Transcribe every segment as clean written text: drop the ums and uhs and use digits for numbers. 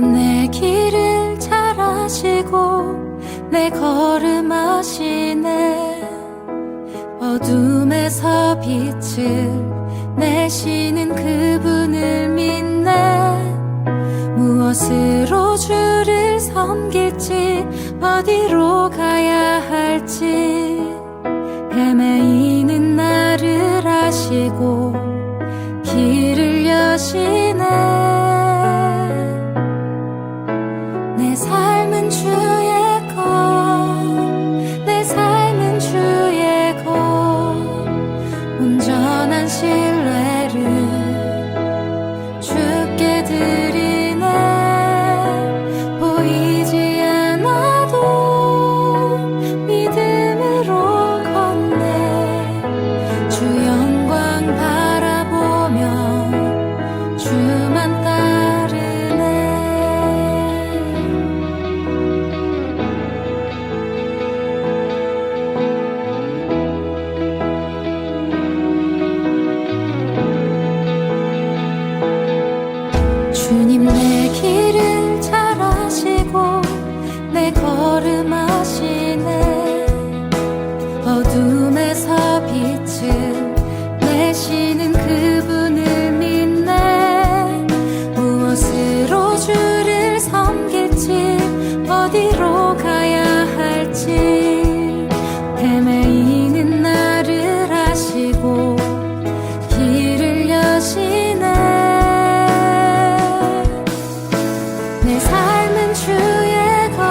주님 내 길을 잘 아시고 내 걸음 아시네. 어둠에서 빛을 내시는 그분을 믿네. 무엇으로 주를 섬길지 어디로 가야 할지 헤매이는 나를 아시고 길을 여시네. 내 삶은 주의 것, 내 삶은 주의 것, 온전한 신뢰를 주께 드리네. 보이지 않아도 믿음으로 걷네. 주 영광 바라보며 주만 따르네. 주님 내 길을 잘 아시고 내 걸음 아시네. 어둠에서 빛을 내시는 그분을 믿네. 무엇으로 주를 섬길지 어디로 가야 할지 헤매이는 나를 아시고 길을 여시네. 내 삶은 주의 것,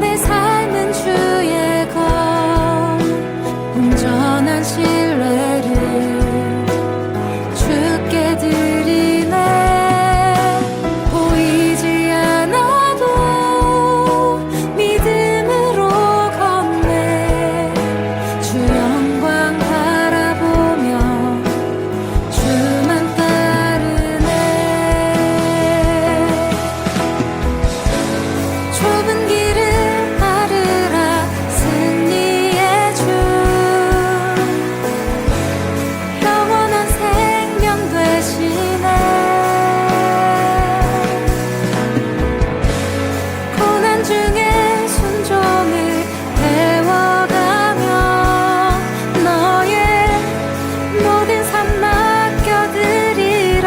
내 삶은 주의 것, 온전한 신뢰를 주께 드리네. 보이지 않아도 믿음으로 걷네. 주 영광 바라보며 주만 따르네. 좁은 길을 따르라 승리의 주, 영원한 생명 되시네. 고난 중에 순종을 배워가며 너의 모든 삶 맡겨드리라.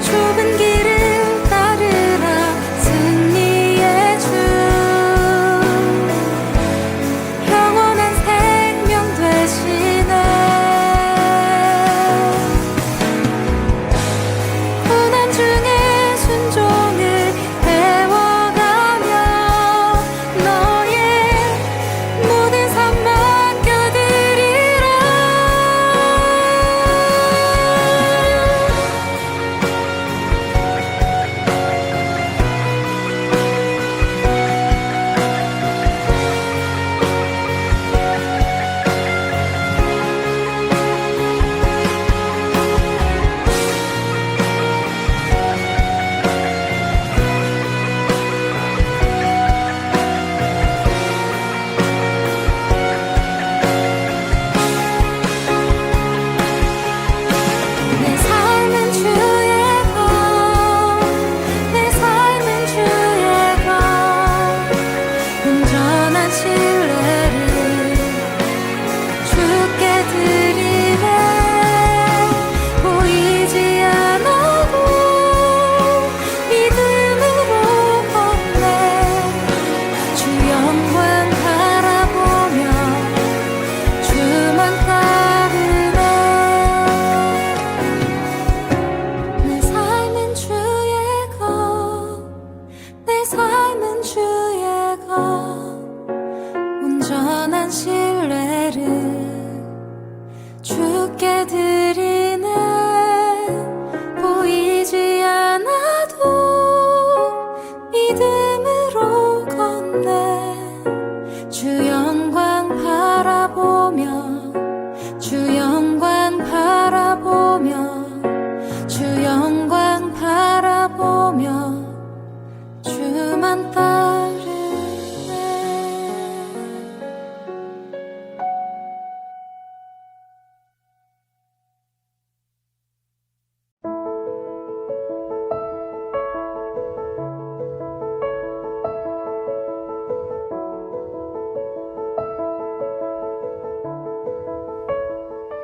좁은 길을 따르라 승리의 주, 영원한 생명 되시네. 고난 중에 순종을 배워가며 너의 모든 삶 맡겨드리라. 내 삶은 주의 것, 내 삶은 주의 것, 온전한 신뢰를 주께 드리네. 보이지 않아도 믿음으로 걷네. 주 영광 바라보며 주만 따르네. 내 삶은 주의 것, 내 삶은 주의 것, 온전한 신뢰를 주께 드리네. 보이지 않아도 믿음으로 걷네. 주 영광 바라보며 주 영광 바라보며 주 영광 바라보며 주만 따르네.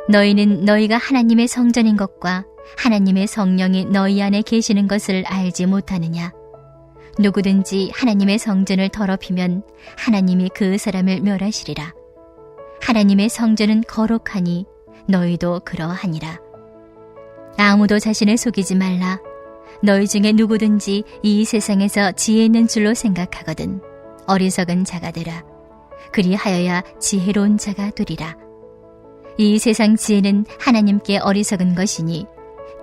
너희는 너희가 하나님의 성전인 것과 하나님의 성령이 너희 안에 계시는 것을 알지 못하느냐? 누구든지 하나님의 성전을 더럽히면 하나님이 그 사람을 멸하시리라. 하나님의 성전은 거룩하니 너희도 그러하니라. 아무도 자신을 속이지 말라. 너희 중에 누구든지 이 세상에서 지혜 있는 줄로 생각하거든 어리석은 자가 되라. 그리하여야 지혜로운 자가 되리라. 이 세상 지혜는 하나님께 어리석은 것이니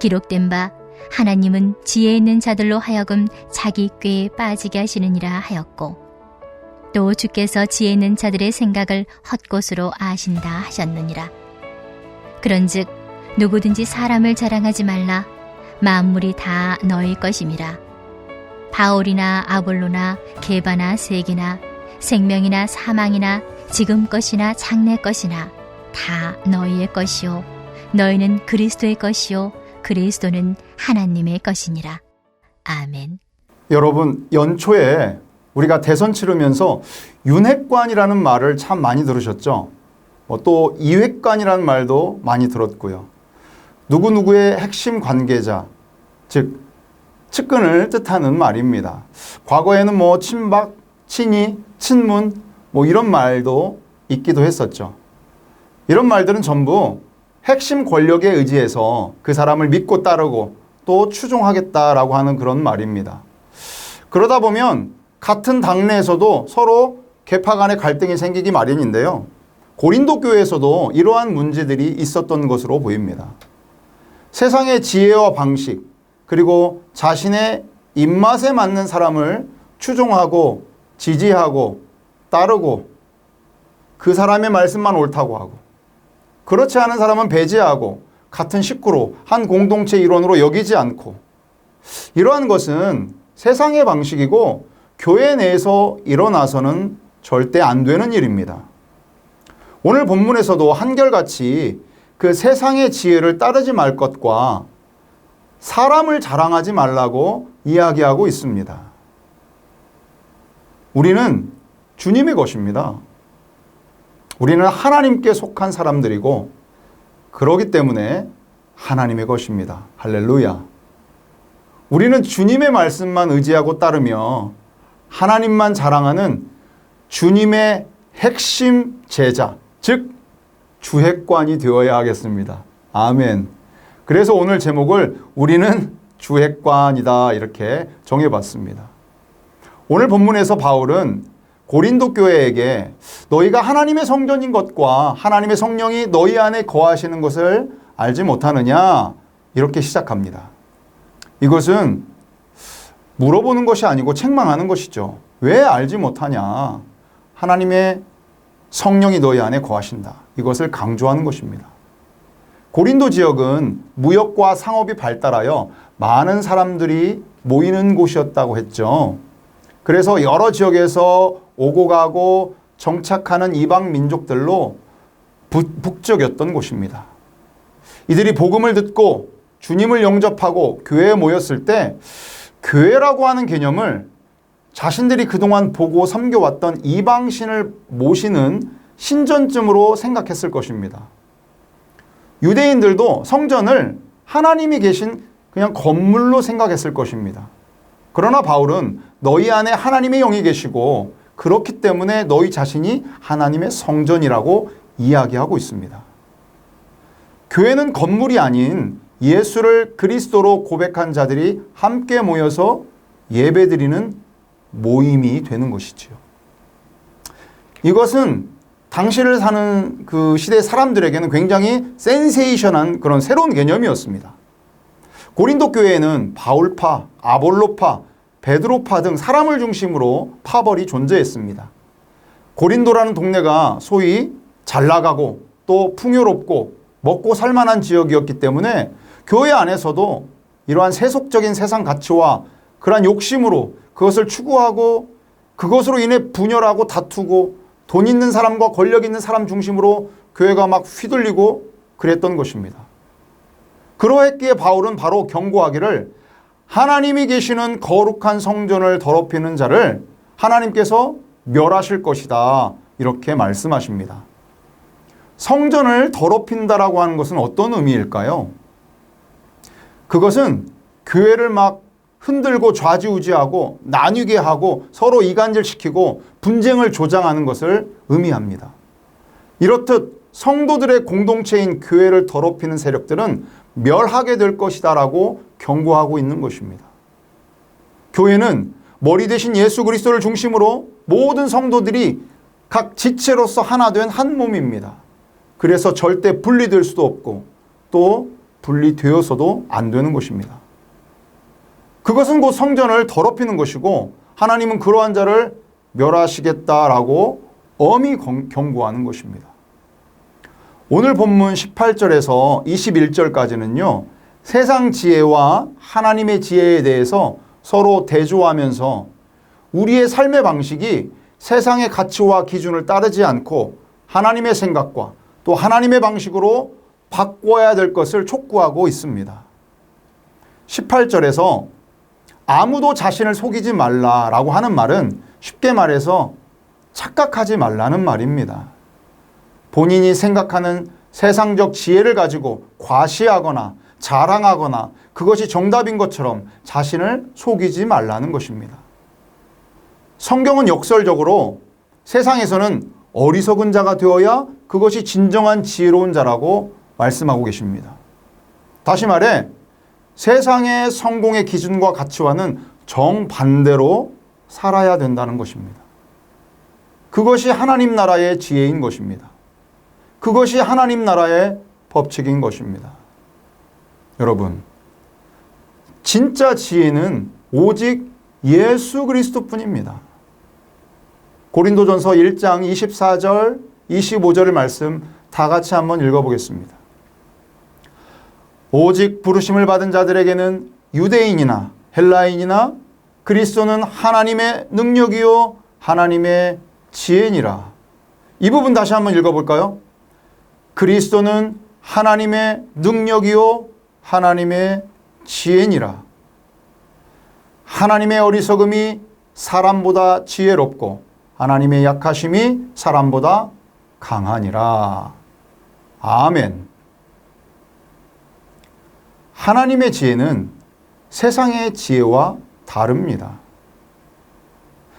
기록된 바 하나님은 지혜 있는 자들로 하여금 자기 꾀에 빠지게 하시느니라 하였고, 또 주께서 지혜 있는 자들의 생각을 헛것으로 아신다 하셨느니라. 그런즉 누구든지 사람을 자랑하지 말라. 만물이 다 너희 것임이라. 바울이나 아볼로나 게바나 세게나 생명이나 사망이나 지금 것이나 장래 것이나 다 너희의 것이요 너희는 그리스도의 것이요 그리스도는 하나님의 것이니라. 아멘. 여러분, 연초에 우리가 대선 치르면서 윤핵관이라는 말을 참 많이 들으셨죠? 또 이획관이라는 말도 많이 들었고요. 누구누구의 핵심 관계자, 즉 측근을 뜻하는 말입니다. 과거에는 친박, 친이, 친문 이런 말도 있기도 했었죠. 이런 말들은 전부 핵심 권력에 의지해서 그 사람을 믿고 따르고 또 추종하겠다라고 하는 그런 말입니다. 그러다 보면 같은 당내에서도 서로 계파 간의 갈등이 생기기 마련인데요. 고린도 교회에서도 이러한 문제들이 있었던 것으로 보입니다. 세상의 지혜와 방식, 그리고 자신의 입맛에 맞는 사람을 추종하고 지지하고 따르고 그 사람의 말씀만 옳다고 하고, 그렇지 않은 사람은 배제하고 같은 식구로 한 공동체 일원으로 여기지 않고, 이러한 것은 세상의 방식이고 교회 내에서 일어나서는 절대 안 되는 일입니다. 오늘 본문에서도 한결같이 그 세상의 지혜를 따르지 말 것과 사람을 자랑하지 말라고 이야기하고 있습니다. 우리는 주님의 것입니다. 우리는 하나님께 속한 사람들이고 그러기 때문에 하나님의 것입니다. 할렐루야. 우리는 주님의 말씀만 의지하고 따르며 하나님만 자랑하는 주님의 핵심 제자, 즉 주핵관이 되어야 하겠습니다. 아멘. 그래서 오늘 제목을 우리는 주핵관이다 이렇게 정해봤습니다. 오늘 본문에서 바울은 고린도 교회에게 너희가 하나님의 성전인 것과 하나님의 성령이 너희 안에 거하시는 것을 알지 못하느냐 이렇게 시작합니다. 이것은 물어보는 것이 아니고 책망하는 것이죠. 왜 알지 못하냐? 하나님의 성령이 너희 안에 거하신다. 이것을 강조하는 것입니다. 고린도 지역은 무역과 상업이 발달하여 많은 사람들이 모이는 곳이었다고 했죠. 그래서 여러 지역에서 오고 가고 정착하는 이방 민족들로 북적였던 곳입니다. 이들이 복음을 듣고 주님을 영접하고 교회에 모였을 때 교회라고 하는 개념을 자신들이 그동안 보고 섬겨왔던 이방신을 모시는 신전쯤으로 생각했을 것입니다. 유대인들도 성전을 하나님이 계신 그냥 건물로 생각했을 것입니다. 그러나 바울은 너희 안에 하나님의 영이 계시고 그렇기 때문에 너희 자신이 하나님의 성전이라고 이야기하고 있습니다. 교회는 건물이 아닌 예수를 그리스도로 고백한 자들이 함께 모여서 예배드리는 모임이 되는 것이지요. 이것은 당시를 사는 그 시대 사람들에게는 굉장히 센세이션한 그런 새로운 개념이었습니다. 고린도 교회에는 바울파, 아볼로파, 베드로파 등 사람을 중심으로 파벌이 존재했습니다. 고린도라는 동네가 소위 잘 나가고 또 풍요롭고 먹고 살만한 지역이었기 때문에 교회 안에서도 이러한 세속적인 세상 가치와 그러한 욕심으로 그것을 추구하고 그것으로 인해 분열하고 다투고 돈 있는 사람과 권력 있는 사람 중심으로 교회가 막 휘둘리고 그랬던 것입니다. 그러했기에 바울은 바로 경고하기를 하나님이 계시는 거룩한 성전을 더럽히는 자를 하나님께서 멸하실 것이다 이렇게 말씀하십니다. 성전을 더럽힌다라고 하는 것은 어떤 의미일까요? 그것은 교회를 막 흔들고 좌지우지하고 나뉘게 하고 서로 이간질시키고 분쟁을 조장하는 것을 의미합니다. 이렇듯 성도들의 공동체인 교회를 더럽히는 세력들은 멸하게 될 것이다라고 경고하고 있는 것입니다. 교회는 머리 대신 예수 그리스도를 중심으로 모든 성도들이 각 지체로서 하나 된 한 몸입니다. 그래서 절대 분리될 수도 없고 또 분리되어서도 안 되는 것입니다. 그것은 곧 성전을 더럽히는 것이고 하나님은 그러한 자를 멸하시겠다라고 엄히 경고하는 것입니다. 오늘 본문 18절에서 21절까지는요. 세상 지혜와 하나님의 지혜에 대해서 서로 대조하면서 우리의 삶의 방식이 세상의 가치와 기준을 따르지 않고 하나님의 생각과 또 하나님의 방식으로 바꿔야 될 것을 촉구하고 있습니다. 18절에서 아무도 자신을 속이지 말라라고 하는 말은 쉽게 말해서 착각하지 말라는 말입니다. 본인이 생각하는 세상적 지혜를 가지고 과시하거나 자랑하거나 그것이 정답인 것처럼 자신을 속이지 말라는 것입니다. 성경은 역설적으로 세상에서는 어리석은 자가 되어야 그것이 진정한 지혜로운 자라고 말씀하고 계십니다. 다시 말해 세상의 성공의 기준과 가치와는 정반대로 살아야 된다는 것입니다. 그것이 하나님 나라의 지혜인 것입니다. 그것이 하나님 나라의 법칙인 것입니다. 여러분, 진짜 지혜는 오직 예수 그리스도뿐입니다. 고린도전서 1장 24절, 25절의 말씀 다 같이 한번 읽어보겠습니다. 오직 부르심을 받은 자들에게는 유대인이나 헬라인이나 그리스도는 하나님의 능력이요 하나님의 지혜니라. 이 부분 다시 한번 읽어볼까요? 그리스도는 하나님의 능력이요 하나님의 지혜니라. 하나님의 어리석음이 사람보다 지혜롭고 하나님의 약하심이 사람보다 강하니라. 아멘. 하나님의 지혜는 세상의 지혜와 다릅니다.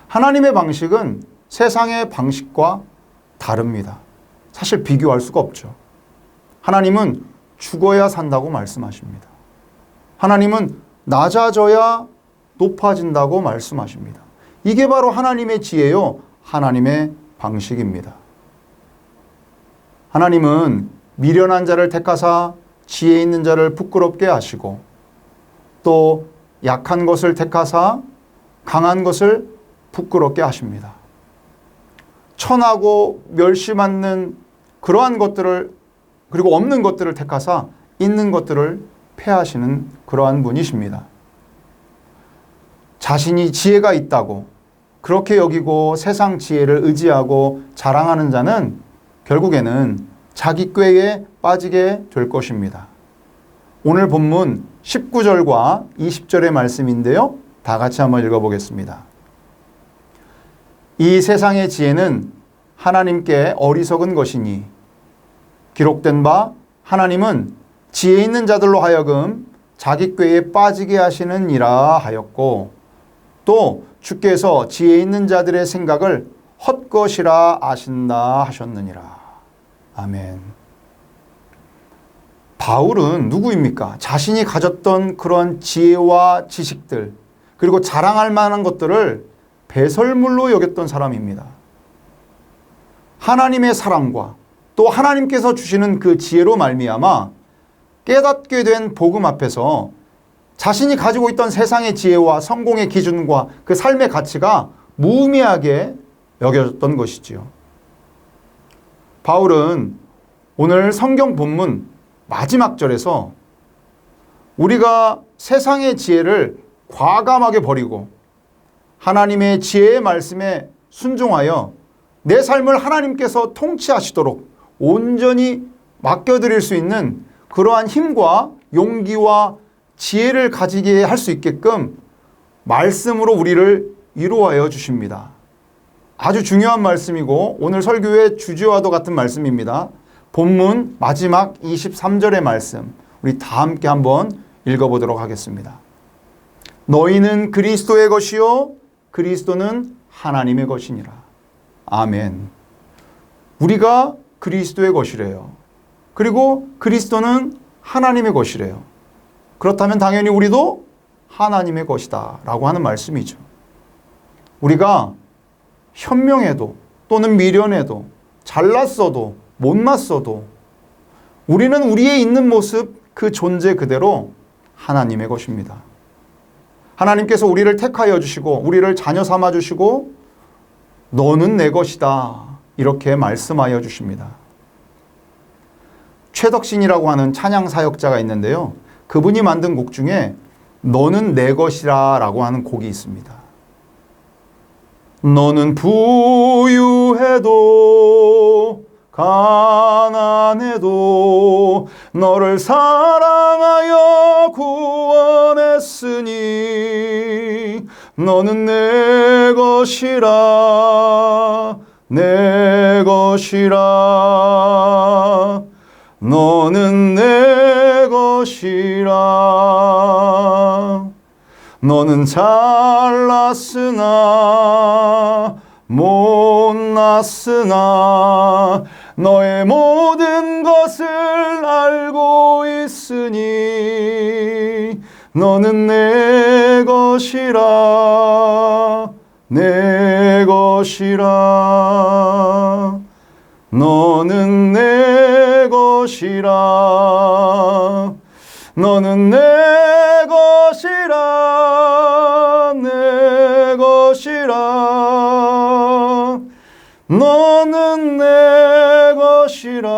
하나님의 방식은 세상의 방식과 다릅니다. 사실 비교할 수가 없죠. 하나님은 죽어야 산다고 말씀하십니다. 하나님은 낮아져야 높아진다고 말씀하십니다. 이게 바로 하나님의 지혜요, 하나님의 방식입니다. 하나님은 미련한 자를 택하사 지혜 있는 자를 부끄럽게 하시고 또 약한 것을 택하사 강한 것을 부끄럽게 하십니다. 천하고 멸시받는 그러한 것들을 그리고 없는 것들을 택하사 있는 것들을 폐하시는 그러한 분이십니다. 자신이 지혜가 있다고 그렇게 여기고 세상 지혜를 의지하고 자랑하는 자는 결국에는 자기 꾀에 빠지게 될 것입니다. 오늘 본문 19절과 20절의 말씀인데요. 다 같이 한번 읽어보겠습니다. 이 세상의 지혜는 하나님께 어리석은 것이니 기록된 바 하나님은 지혜 있는 자들로 하여금 자기 꾀에 빠지게 하시느니라 하였고 또 주께서 지혜 있는 자들의 생각을 헛것이라 아신다 하셨느니라. 아멘. 바울은 누구입니까? 자신이 가졌던 그런 지혜와 지식들 그리고 자랑할 만한 것들을 배설물로 여겼던 사람입니다. 하나님의 사랑과 또 하나님께서 주시는 그 지혜로 말미암아 깨닫게 된 복음 앞에서 자신이 가지고 있던 세상의 지혜와 성공의 기준과 그 삶의 가치가 무의미하게 여겨졌던 것이지요. 바울은 오늘 성경 본문 마지막 절에서 우리가 세상의 지혜를 과감하게 버리고 하나님의 지혜의 말씀에 순종하여 내 삶을 하나님께서 통치하시도록 온전히 맡겨드릴 수 있는 그러한 힘과 용기와 지혜를 가지게 할 수 있게끔 말씀으로 우리를 위로하여 주십니다. 아주 중요한 말씀이고 오늘 설교의 주제와도 같은 말씀입니다. 본문 마지막 23절의 말씀 우리 다 함께 한번 읽어보도록 하겠습니다. 너희는 그리스도의 것이요 그리스도는 하나님의 것이니라. 아멘. 우리가 그리스도의 것이래요. 그리고 그리스도는 하나님의 것이래요. 그렇다면 당연히 우리도 하나님의 것이다 라고 하는 말씀이죠. 우리가 현명해도 또는 미련해도 잘났어도 못났어도 우리는 우리의 있는 모습 그 존재 그대로 하나님의 것입니다. 하나님께서 우리를 택하여 주시고 우리를 자녀 삼아 주시고 너는 내 것이다 이렇게 말씀하여 주십니다. 최덕신이라고 하는 찬양 사역자가 있는데요. 그분이 만든 곡 중에 너는 내 것이라 라고 하는 곡이 있습니다. 너는 부유해도 가난해도 너를 사랑하여 구원했으니 너는 내 것이라 내 것이라 너는 내 것이라 너는 잘났으나 못났으나 너의 모든 것을 알고 있으니 너는 내 것이라 내 것이라 너는 내 것이라 너는 내 것이라 내 것이라 너는 내 것이라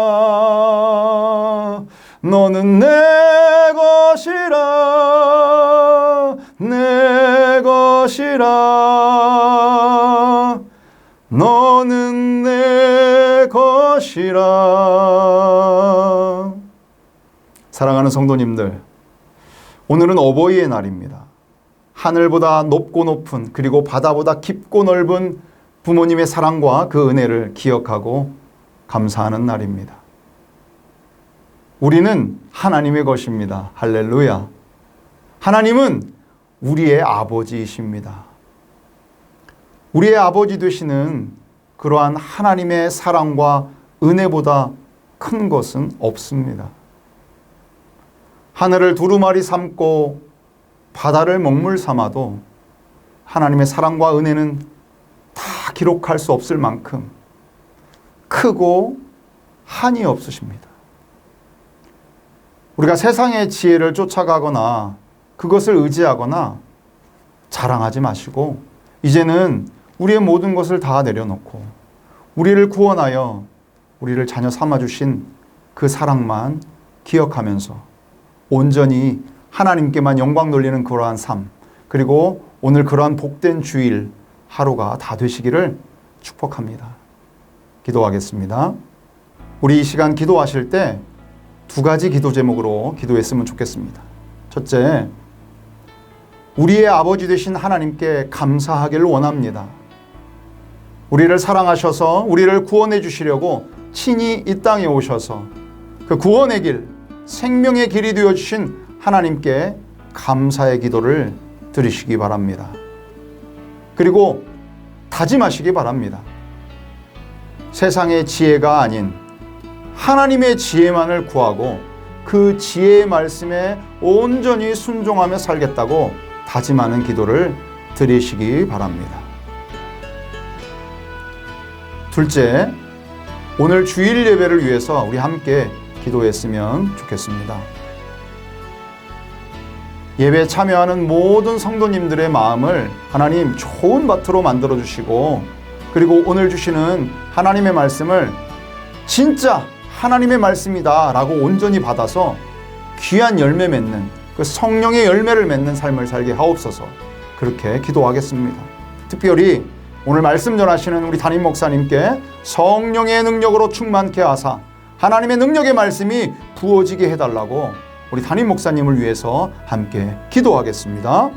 너는 내 것이라 내 것이라 너는 내 것이라. 사랑하는 성도님들, 오늘은 어버이의 날입니다. 하늘보다 높고 높은 그리고 바다보다 깊고 넓은 부모님의 사랑과 그 은혜를 기억하고 감사하는 날입니다. 우리는 하나님의 것입니다. 할렐루야. 하나님은 우리의 아버지이십니다. 우리의 아버지 되시는 그러한 하나님의 사랑과 은혜보다 큰 것은 없습니다. 하늘을 두루마리 삼고 바다를 먹물 삼아도 하나님의 사랑과 은혜는 다 기록할 수 없을 만큼 크고 한이 없으십니다. 우리가 세상의 지혜를 쫓아가거나 그것을 의지하거나 자랑하지 마시고 이제는 우리의 모든 것을 다 내려놓고 우리를 구원하여 우리를 자녀 삼아주신 그 사랑만 기억하면서 온전히 하나님께만 영광 돌리는 그러한 삶, 그리고 오늘 그러한 복된 주일 하루가 다 되시기를 축복합니다. 기도하겠습니다. 우리 이 시간 기도하실 때 두 가지 기도 제목으로 기도했으면 좋겠습니다. 첫째, 우리의 아버지 되신 하나님께 감사하기를 원합니다. 우리를 사랑하셔서 우리를 구원해 주시려고 친히 이 땅에 오셔서 그 구원의 길, 생명의 길이 되어주신 하나님께 감사의 기도를 드리시기 바랍니다. 그리고 다짐하시기 바랍니다. 세상의 지혜가 아닌 하나님의 지혜만을 구하고 그 지혜의 말씀에 온전히 순종하며 살겠다고 다짐하는 기도를 드리시기 바랍니다. 둘째, 오늘 주일 예배를 위해서 우리 함께 기도했으면 좋겠습니다. 예배에 참여하는 모든 성도님들의 마음을 하나님 좋은 밭으로 만들어 주시고, 그리고 오늘 주시는 하나님의 말씀을 진짜 하나님의 말씀이다 라고 온전히 받아서 귀한 열매 맺는 그 성령의 열매를 맺는 삶을 살게 하옵소서. 그렇게 기도하겠습니다. 특별히 오늘 말씀 전하시는 우리 담임 목사님께 성령의 능력으로 충만케 하사 하나님의 능력의 말씀이 부어지게 해달라고 우리 담임 목사님을 위해서 함께 기도하겠습니다.